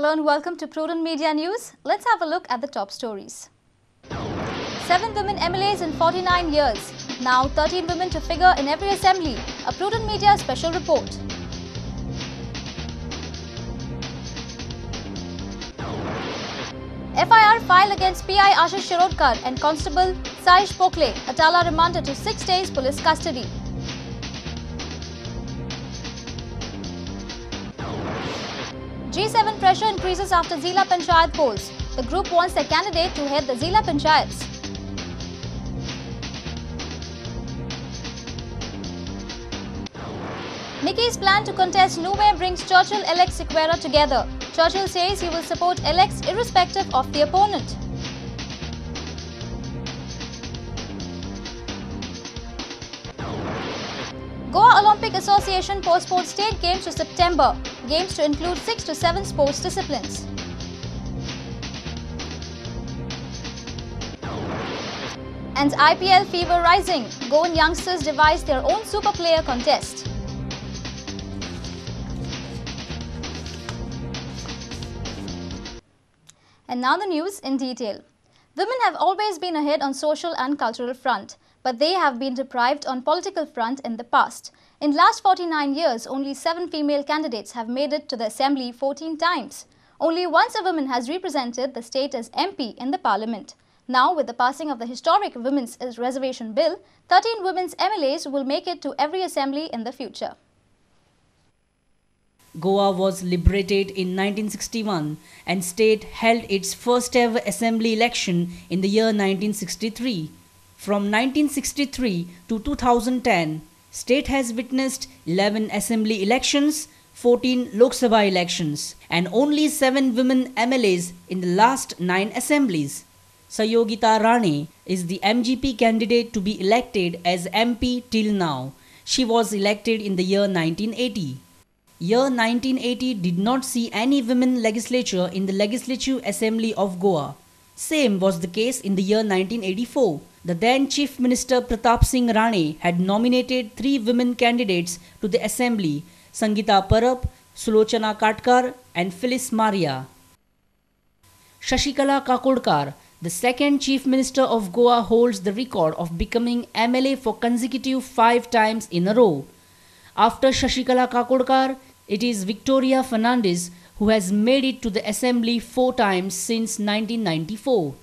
Hello and welcome to Prudent Media News. Let's have a look at the top stories. 7 women MLAs in 49 years. Now 13 women to figure in every assembly. A Prudent Media special report. FIR filed against PI Ashish Shirodkar and Constable Saish Pokle. Atala remanded to 6 days police custody. G7 pressure increases after Zila Panchayat polls. The group wants their candidate to head the Zila Panchayats. Nikki's plan to contest nowhere brings Churchill elects Sequeira together. Churchill says he will support elects irrespective of the opponent. Goa Olympic Association postponed state games to September. Games to include 6 to 7 sports disciplines. And IPL fever rising. Goan youngsters devised their own super player contest. And now the news in detail. Women have always been ahead on social and cultural front, but they have been deprived on political front in the past. In last 49 years, only 7 female candidates have made it to the assembly 14 times. Only once a woman has represented the state as MP in the parliament. Now, with the passing of the historic Women's Reservation Bill, 13 women's MLAs will make it to every assembly in the future. Goa was liberated in 1961 and state held its first ever assembly election in the year 1963. From 1963 to 2010, state has witnessed 11 assembly elections, 14 Lok Sabha elections and only 7 women MLAs in the last 9 assemblies. Sayogita Rane is the MGP candidate to be elected as MP till now. She was elected in the year 1980. Year 1980 did not see any women legislature in the Legislative Assembly of Goa. Same was the case in the year 1984. The then Chief Minister Pratap Singh Rane had nominated 3 women candidates to the Assembly, Sangeeta Parab, Sulochana Katkar and Phyllis Maria. Shashikala Kakodkar, the second Chief Minister of Goa, holds the record of becoming MLA for consecutive 5 times in a row. After Shashikala Kakodkar, it is Victoria Fernandes who has made it to the assembly 4 times since 1994.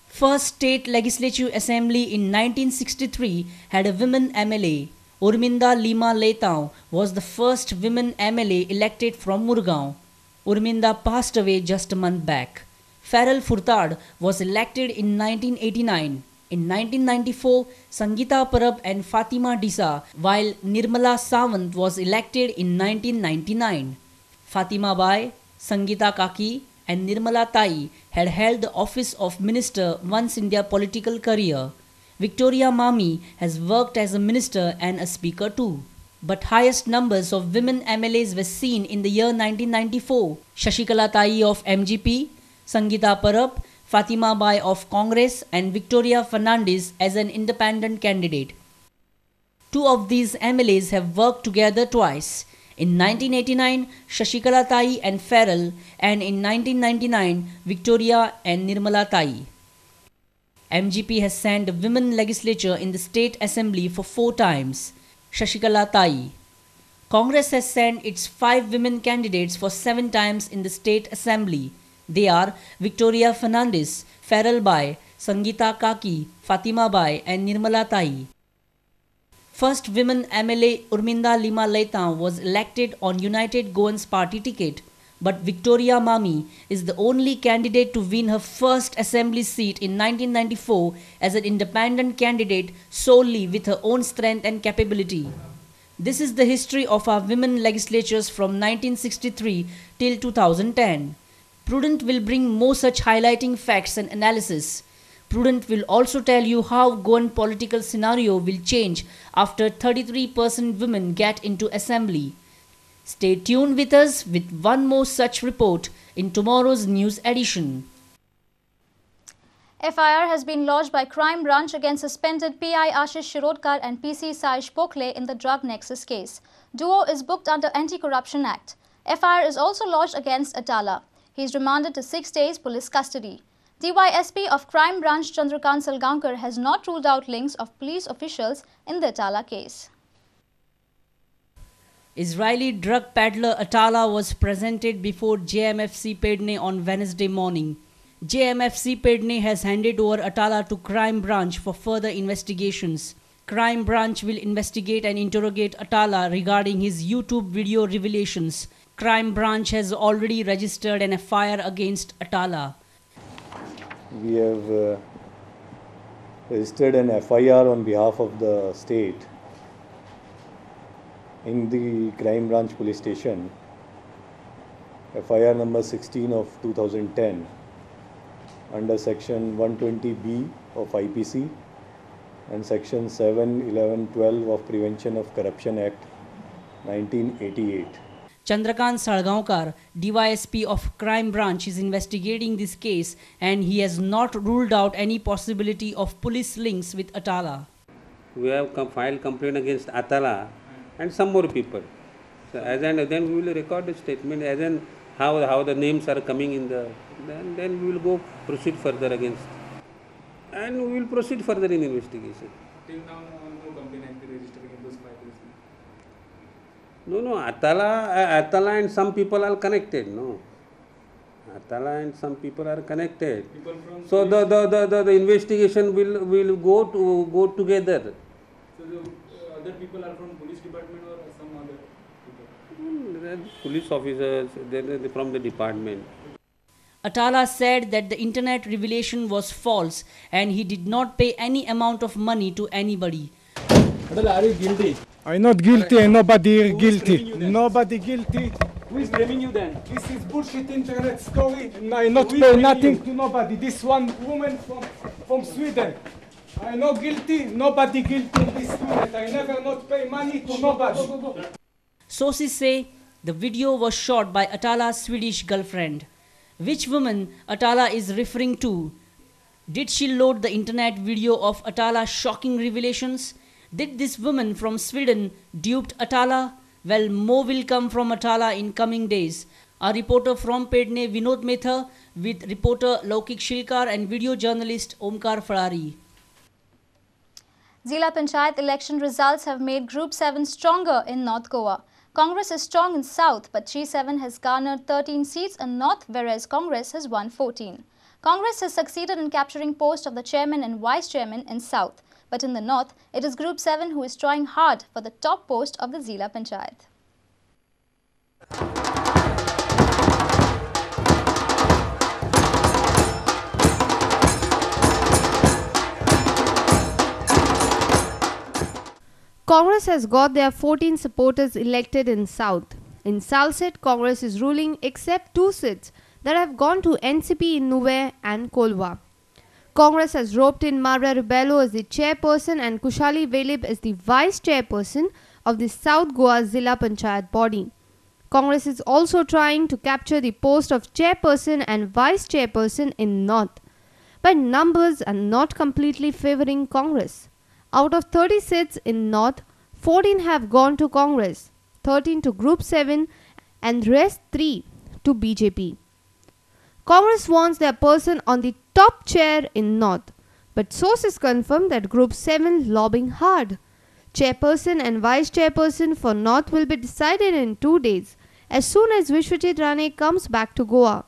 First state legislative assembly in 1963 had a women MLA. Urminda Lima Letao was the first women MLA elected from Murgaon. Urminda passed away just a month back. Farrell Furtad was elected in 1989. In 1994, Sangeeta Parab and Fatima Disa, while Nirmala Sawant was elected in 1999. Fatima Bai, Sangeeta Kaki and Nirmala Tai had held the office of Minister once in their political career. Victoria Mami has worked as a minister and a speaker too. But highest numbers of women MLAs were seen in the year 1994. Shashikala Tai of MGP, Sangeeta Parab, Fatima Bai of Congress and Victoria Fernandes as an independent candidate. 2 of these MLAs have worked together twice. In 1989, Shashikala Tai and Farrell, and in 1999, Victoria and Nirmala Tai. MGP has sent a women legislature in the state assembly for 4 times. Shashikala Tai. Congress has sent its 5 women candidates for 7 times in the state assembly. They are Victoria Fernandes, Farrell Bai, Sangeeta Kaki, Fatima Bai and Nirmala Tai. First women MLA Urminda Lima Letao was elected on United Goans Party ticket, but Victoria Mami is the only candidate to win her first assembly seat in 1994 as an independent candidate solely with her own strength and capability. This is the history of our women legislatures from 1963 till 2010. Prudent will bring more such highlighting facts and analysis. Prudent will also tell you how Goan political scenario will change after 33% women get into assembly. Stay tuned with us with one more such report in tomorrow's news edition. FIR has been lodged by Crime Branch against suspended PI Ashish Shirodkar and PC Saish Pokle in the drug nexus case. Duo is booked under Anti-Corruption Act. FIR is also lodged against Atala. He is remanded to 6 days police custody. DYSP of Crime Branch Chandrakant Salgaonkar has not ruled out links of police officials in the Atala case. Israeli drug peddler Atala was presented before JMFC Pedne on Wednesday morning. JMFC Pedne has handed over Atala to Crime Branch for further investigations. Crime Branch will investigate and interrogate Atala regarding his YouTube video revelations. Crime Branch has already registered an FIR against Atala. We have registered an FIR on behalf of the state in the Crime Branch Police Station, FIR number 16 of 2010 under section 120B of IPC and section 7, 11, 12 of Prevention of Corruption Act 1988. Chandrakant Salgaonkar, DYSP of Crime Branch, is investigating this case and he has not ruled out any possibility of police links with Atala. We have filed complaint against Atala and some more people. So then we will record the statement as in how the names are coming in the, then we will go proceed further against, and we will proceed further in investigation. Till now, no complaint has been registered against those 5 policemen. No, Atala and some people are connected. No, Atala and some people are connected. People from So the investigation will go together. So the other people are from police department or some other people? Police officers, they're from the department. Atala said that the internet revelation was false and he did not pay any amount of money to anybody. Are you guilty? I'm not guilty and nobody here guilty. framing you then? Nobody guilty. Who is blaming you then? This is bullshit internet story. And I not Who is pay blaming nothing you? to nobody. This one woman from Sweden. I not guilty, nobody guilty in this unit. I never not pay money to nobody. Sources say the video was shot by Atala's Swedish girlfriend. Which woman Atala is referring to? Did she load the internet video of Atala's shocking revelations? Did this woman from Sweden duped Atala? Well, more will come from Atala in coming days. Our reporter from Pedne, Vinod Mehta, with reporter Laukik Shilkar and video journalist Omkar Farari. Zila Panchayat election results have made Group 7 stronger in North Goa. Congress is strong in South, but G7 has garnered 13 seats in North, whereas Congress has won 14. Congress has succeeded in capturing post of the chairman and vice chairman in South. But in the North, it is Group 7 who is trying hard for the top post of the Zila Panchayat. Congress has got their 14 supporters elected in South. In Salsett, Congress is ruling except 2 seats that have gone to NCP in Nuwe and Kolwa. Congress has roped in Mara Rubello as the chairperson and Kushali Velib as the vice chairperson of the South Goa Zila Panchayat body. Congress is also trying to capture the post of chairperson and vice chairperson in North. But numbers are not completely favouring Congress. Out of 30 seats in North, 14 have gone to Congress, 13 to Group 7 and rest 3 to BJP. Congress wants their person on the top chair in North, but sources confirm that Group 7 lobbying hard. Chairperson and vice chairperson for North will be decided in 2 days as soon as Vishwajit Rane comes back to Goa.